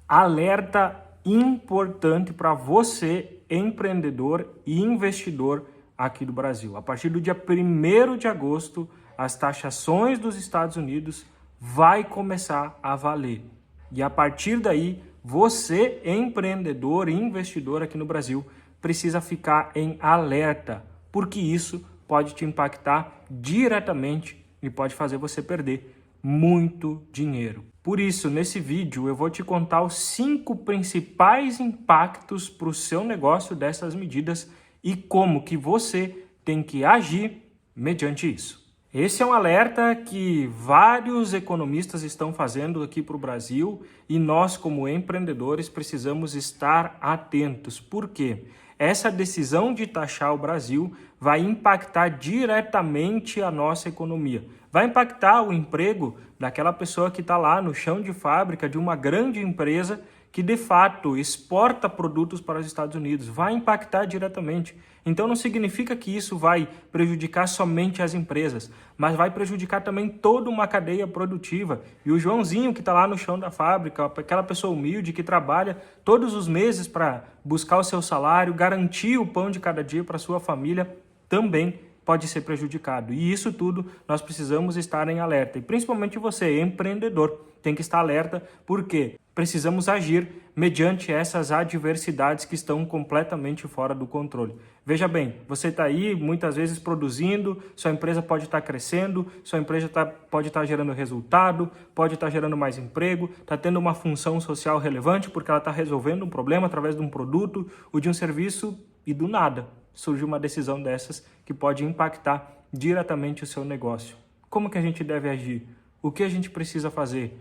Alerta importante para você, empreendedor e investidor aqui do Brasil. A partir do dia 1º de agosto, as taxações dos Estados Unidos vai começar a valer. E a partir daí, você, empreendedor e investidor aqui no Brasil, precisa ficar em alerta, porque isso pode te impactar diretamente e pode fazer você perder muito dinheiro. Por isso, nesse vídeo, eu vou te contar os 5 principais impactos para o seu negócio dessas medidas e como que você tem que agir mediante isso. Esse é um alerta que vários economistas estão fazendo aqui para o Brasil e nós, como empreendedores, precisamos estar atentos. Por quê? Essa decisão de taxar o Brasil vai impactar diretamente a nossa economia. Vai impactar o emprego daquela pessoa que está lá no chão de fábrica de uma grande empresa que, de fato, exporta produtos para os Estados Unidos. Vai impactar diretamente. Então, não significa que isso vai prejudicar somente as empresas, mas vai prejudicar também toda uma cadeia produtiva. E o Joãozinho que está lá no chão da fábrica, aquela pessoa humilde que trabalha todos os meses para buscar o seu salário, garantir o pão de cada dia para a sua família, também pode ser prejudicado. E isso tudo nós precisamos estar em alerta. E principalmente você, empreendedor, tem que estar alerta porque precisamos agir mediante essas adversidades que estão completamente fora do controle. Veja bem, você está aí muitas vezes produzindo, sua empresa pode estar crescendo, sua empresa pode estar gerando resultado, pode estar gerando mais emprego, está tendo uma função social relevante porque ela está resolvendo um problema através de um produto ou de um serviço e do nada surge uma decisão dessas que pode impactar diretamente o seu negócio. Como que a gente deve agir? O que a gente precisa fazer?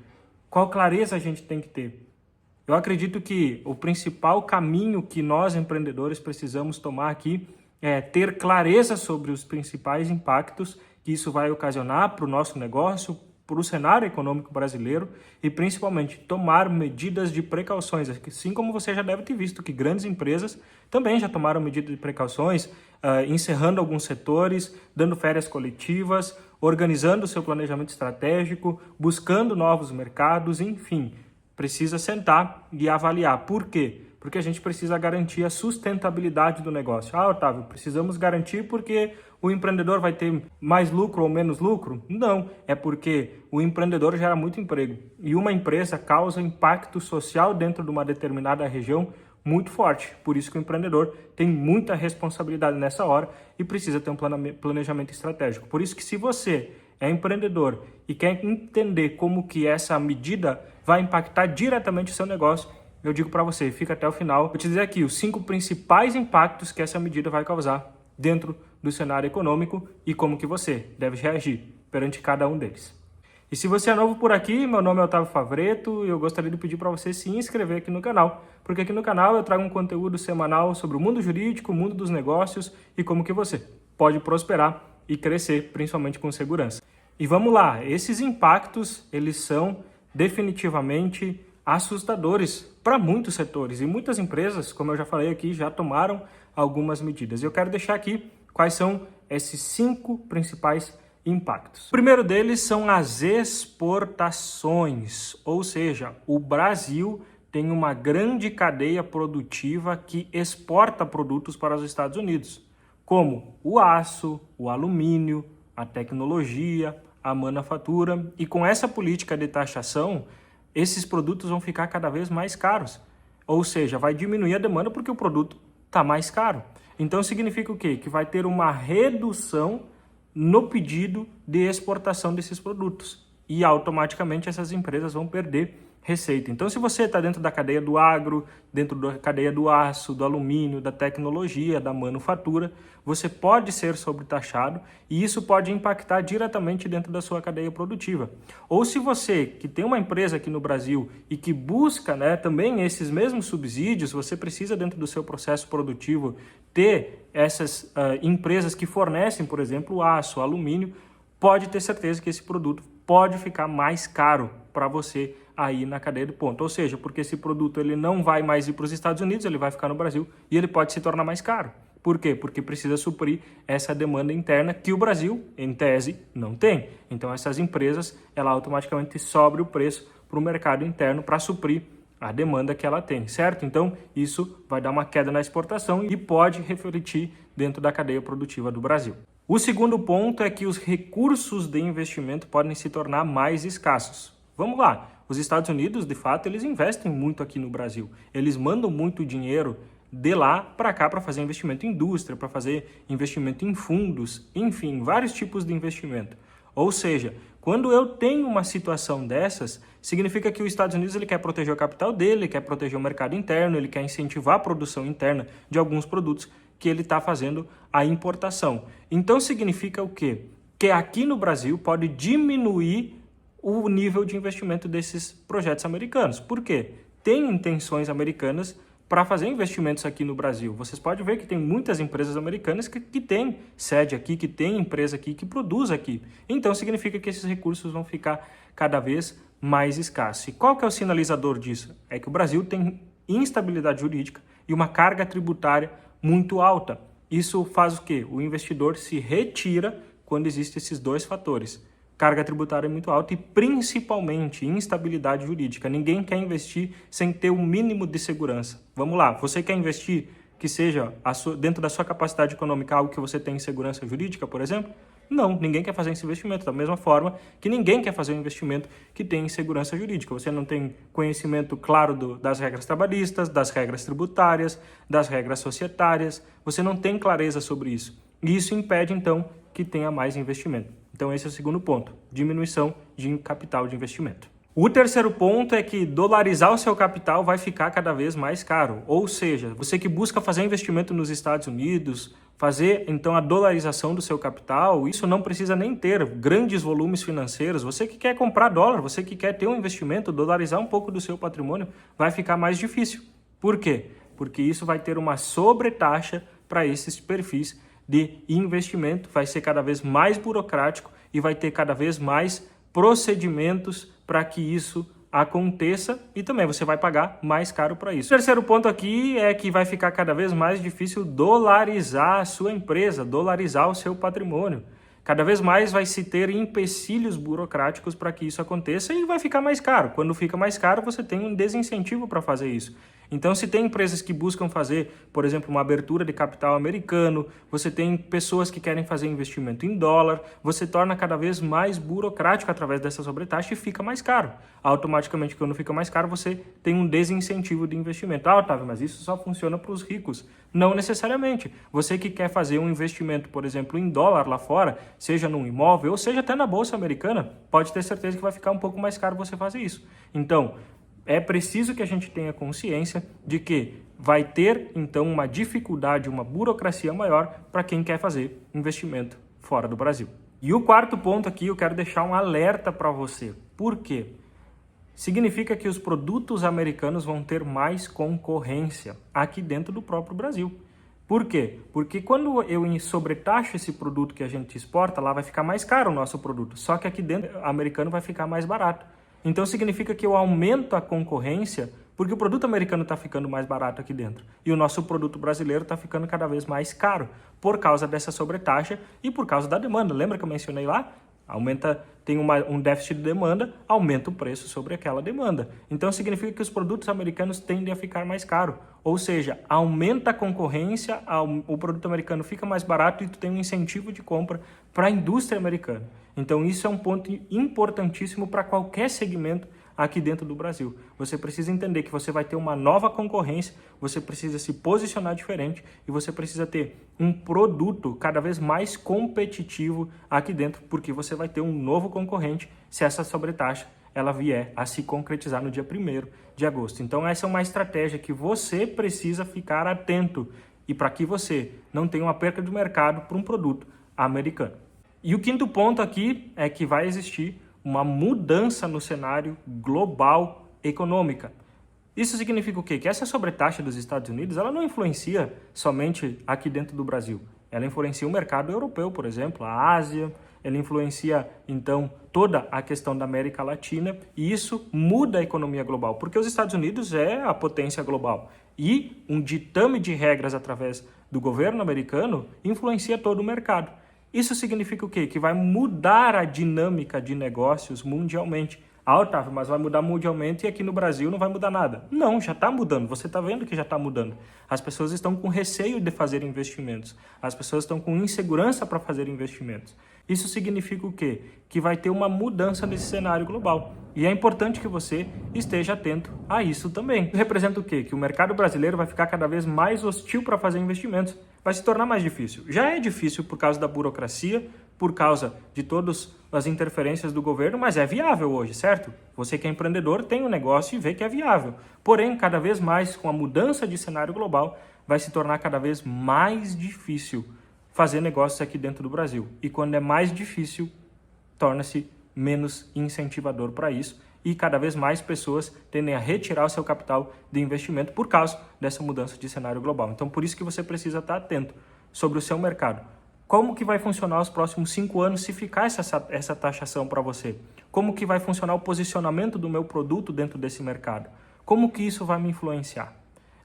Qual clareza a gente tem que ter? Eu acredito que o principal caminho que nós empreendedores precisamos tomar aqui é ter clareza sobre os principais impactos que isso vai ocasionar para o nosso negócio, para o cenário econômico brasileiro e principalmente tomar medidas de precauções, assim como você já deve ter visto que grandes empresas também já tomaram medidas de precauções, encerrando alguns setores, dando férias coletivas, organizando o seu planejamento estratégico, buscando novos mercados, enfim, precisa sentar e avaliar. Por quê? Porque a gente precisa garantir a sustentabilidade do negócio. Ah, Otávio, precisamos garantir porque o empreendedor vai ter mais lucro ou menos lucro? Não, é porque o empreendedor gera muito emprego. E uma empresa causa impacto social dentro de uma determinada região muito forte. Por isso que o empreendedor tem muita responsabilidade nessa hora e precisa ter um planejamento estratégico. Por isso que se você é empreendedor e quer entender como que essa medida vai impactar diretamente o seu negócio, eu digo para você, fica até o final. Vou te dizer aqui os 5 principais impactos que essa medida vai causar dentro do cenário econômico e como que você deve reagir perante cada um deles. E se você é novo por aqui, meu nome é Otávio Favreto e eu gostaria de pedir para você se inscrever aqui no canal, porque aqui no canal eu trago um conteúdo semanal sobre o mundo jurídico, o mundo dos negócios e como que você pode prosperar e crescer, principalmente com segurança. E vamos lá, esses impactos, eles são definitivamente assustadores para muitos setores e muitas empresas, como eu já falei aqui, já tomaram algumas medidas. Eu quero deixar aqui quais são esses 5 principais impactos. O primeiro deles são as exportações, ou seja, o Brasil tem uma grande cadeia produtiva que exporta produtos para os Estados Unidos, como o aço, o alumínio, a tecnologia, a manufatura. E com essa política de taxação, esses produtos vão ficar cada vez mais caros. Ou seja, vai diminuir a demanda porque o produto está mais caro. Então significa o quê? Que vai ter uma redução no pedido de exportação desses produtos. E automaticamente essas empresas vão perder receita. Então, se você está dentro da cadeia do agro, dentro da cadeia do aço, do alumínio, da tecnologia, da manufatura, você pode ser sobretaxado e isso pode impactar diretamente dentro da sua cadeia produtiva. Ou se você, que tem uma empresa aqui no Brasil e que busca, também esses mesmos subsídios, você precisa dentro do seu processo produtivo ter essas empresas que fornecem, por exemplo, aço, alumínio, pode ter certeza que esse produto pode ficar mais caro para você aí na cadeia do ponto. Ou seja, porque esse produto ele não vai mais ir para os Estados Unidos, ele vai ficar no Brasil e ele pode se tornar mais caro. Por quê? Porque precisa suprir essa demanda interna que o Brasil, em tese, não tem. Então essas empresas, ela automaticamente sobe o preço para o mercado interno para suprir a demanda que ela tem, certo? Então, isso vai dar uma queda na exportação e pode refletir dentro da cadeia produtiva do Brasil. O segundo ponto é que os recursos de investimento podem se tornar mais escassos. Vamos lá, os Estados Unidos, de fato, eles investem muito aqui no Brasil. Eles mandam muito dinheiro de lá para cá para fazer investimento em indústria, para fazer investimento em fundos, enfim, vários tipos de investimento. Ou seja, quando eu tenho uma situação dessas, significa que os Estados Unidos ele quer proteger o capital dele, quer proteger o mercado interno, ele quer incentivar a produção interna de alguns produtos que ele está fazendo a importação. Então significa o quê? Que aqui no Brasil pode diminuir o nível de investimento desses projetos americanos. Por quê? Tem intenções americanas para fazer investimentos aqui no Brasil. Vocês podem ver que tem muitas empresas americanas que têm sede aqui, que têm empresa aqui, que produz aqui. Então significa que esses recursos vão ficar cada vez mais escassos. E qual que é o sinalizador disso? É que o Brasil tem instabilidade jurídica e uma carga tributária muito alta. Isso faz o quê? O investidor se retira quando existem esses dois fatores. Carga tributária muito alta e principalmente instabilidade jurídica. Ninguém quer investir sem ter o mínimo de segurança. Vamos lá, você quer investir que seja dentro da sua capacidade econômica algo que você tem segurança jurídica, por exemplo? Não, ninguém quer fazer esse investimento. Da mesma forma que ninguém quer fazer um investimento que tem insegurança jurídica. Você não tem conhecimento claro das regras trabalhistas, das regras tributárias, das regras societárias. Você não tem clareza sobre isso. E isso impede, então, que tenha mais investimento. Então esse é o segundo ponto, diminuição de capital de investimento. O terceiro ponto é que dolarizar o seu capital vai ficar cada vez mais caro. Ou seja, você que busca fazer investimento nos Estados Unidos, fazer então a dolarização do seu capital, isso não precisa nem ter grandes volumes financeiros. Você que quer comprar dólar, você que quer ter um investimento, dolarizar um pouco do seu patrimônio, vai ficar mais difícil. Por quê? Porque isso vai ter uma sobretaxa para esses perfis de investimento, vai ser cada vez mais burocrático e vai ter cada vez mais procedimentos para que isso aconteça e também você vai pagar mais caro para isso. O terceiro ponto aqui é que vai ficar cada vez mais difícil dolarizar a sua empresa, dolarizar o seu patrimônio. Cada vez mais vai se ter empecilhos burocráticos para que isso aconteça e vai ficar mais caro. Quando fica mais caro, você tem um desincentivo para fazer isso. Então, se tem empresas que buscam fazer, por exemplo, uma abertura de capital americano, você tem pessoas que querem fazer investimento em dólar, você torna cada vez mais burocrático através dessa sobretaxa e fica mais caro. Automaticamente, quando fica mais caro, você tem um desincentivo de investimento. Ah, Otávio, mas isso só funciona para os ricos. Não necessariamente. Você que quer fazer um investimento, por exemplo, em dólar lá fora, seja num imóvel ou seja até na Bolsa Americana, pode ter certeza que vai ficar um pouco mais caro você fazer isso. Então, é preciso que a gente tenha consciência de que vai ter, então, uma dificuldade, uma burocracia maior para quem quer fazer investimento fora do Brasil. E o quarto ponto aqui, eu quero deixar um alerta para você. Por quê? Significa que os produtos americanos vão ter mais concorrência aqui dentro do próprio Brasil. Por quê? Porque quando eu sobretaxo esse produto que a gente exporta, lá vai ficar mais caro o nosso produto. Só que aqui dentro, o americano vai ficar mais barato. Então significa que eu aumento a concorrência porque o produto americano está ficando mais barato aqui dentro. E o nosso produto brasileiro está ficando cada vez mais caro por causa dessa sobretaxa e por causa da demanda. Lembra que eu mencionei lá? Tem um déficit de demanda, aumenta o preço sobre aquela demanda. Então significa que os produtos americanos tendem a ficar mais caros. Ou seja, aumenta a concorrência, o produto americano fica mais barato e tu tem um incentivo de compra para a indústria americana. Então isso é um ponto importantíssimo para qualquer segmento aqui dentro do Brasil. Você precisa entender que você vai ter uma nova concorrência, você precisa se posicionar diferente e você precisa ter um produto cada vez mais competitivo aqui dentro, porque você vai ter um novo concorrente se essa sobretaxa ela vier a se concretizar no dia 1º de agosto. Então essa é uma estratégia que você precisa ficar atento e para que você não tenha uma perca de mercado para um produto americano. E o quinto ponto aqui é que vai existir uma mudança no cenário global econômica. Isso significa o quê? Que essa sobretaxa dos Estados Unidos ela não influencia somente aqui dentro do Brasil. Ela influencia o mercado europeu, por exemplo, a Ásia, ela influencia, então, toda a questão da América Latina e isso muda a economia global, porque os Estados Unidos é a potência global e um ditame de regras através do governo americano influencia todo o mercado. Isso significa o quê? Que vai mudar a dinâmica de negócios mundialmente. Ah, Otávio, mas vai mudar mundialmente e aqui no Brasil não vai mudar nada. Não, já está mudando. Você está vendo que já está mudando. As pessoas estão com receio de fazer investimentos. As pessoas estão com insegurança para fazer investimentos. Isso significa o quê? Que vai ter uma mudança nesse cenário global. E é importante que você esteja atento a isso também. Isso representa o quê? Que o mercado brasileiro vai ficar cada vez mais hostil para fazer investimentos. Vai se tornar mais difícil. Já é difícil por causa da burocracia, por causa de todas as interferências do governo, mas é viável hoje, certo? Você que é empreendedor tem um negócio e vê que é viável. Porém, cada vez mais, com a mudança de cenário global, vai se tornar cada vez mais difícil fazer negócios aqui dentro do Brasil. E quando é mais difícil, torna-se menos incentivador para isso e cada vez mais pessoas tendem a retirar o seu capital de investimento por causa dessa mudança de cenário global. Então, por isso que você precisa estar atento sobre o seu mercado. Como que vai funcionar os próximos 5 anos se ficar essa taxação para você? Como que vai funcionar o posicionamento do meu produto dentro desse mercado? Como que isso vai me influenciar?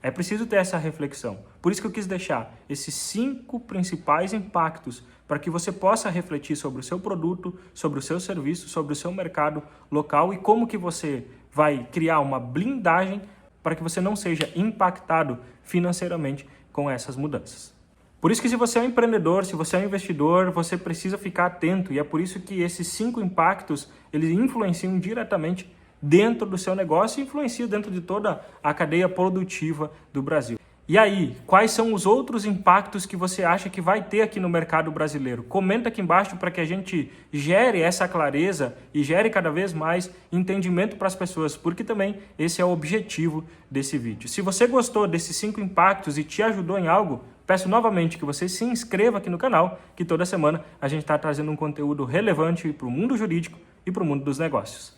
É preciso ter essa reflexão. Por isso que eu quis deixar esses 5 principais impactos para que você possa refletir sobre o seu produto, sobre o seu serviço, sobre o seu mercado local e como que você vai criar uma blindagem para que você não seja impactado financeiramente com essas mudanças. Por isso que se você é um empreendedor, se você é um investidor, você precisa ficar atento e é por isso que esses 5 impactos, eles influenciam diretamente dentro do seu negócio e influenciam dentro de toda a cadeia produtiva do Brasil. E aí, quais são os outros impactos que você acha que vai ter aqui no mercado brasileiro? Comenta aqui embaixo para que a gente gere essa clareza e gere cada vez mais entendimento para as pessoas, porque também esse é o objetivo desse vídeo. Se você gostou desses 5 impactos e te ajudou em algo, peço novamente que você se inscreva aqui no canal, que toda semana a gente está trazendo um conteúdo relevante para o mundo jurídico e para o mundo dos negócios.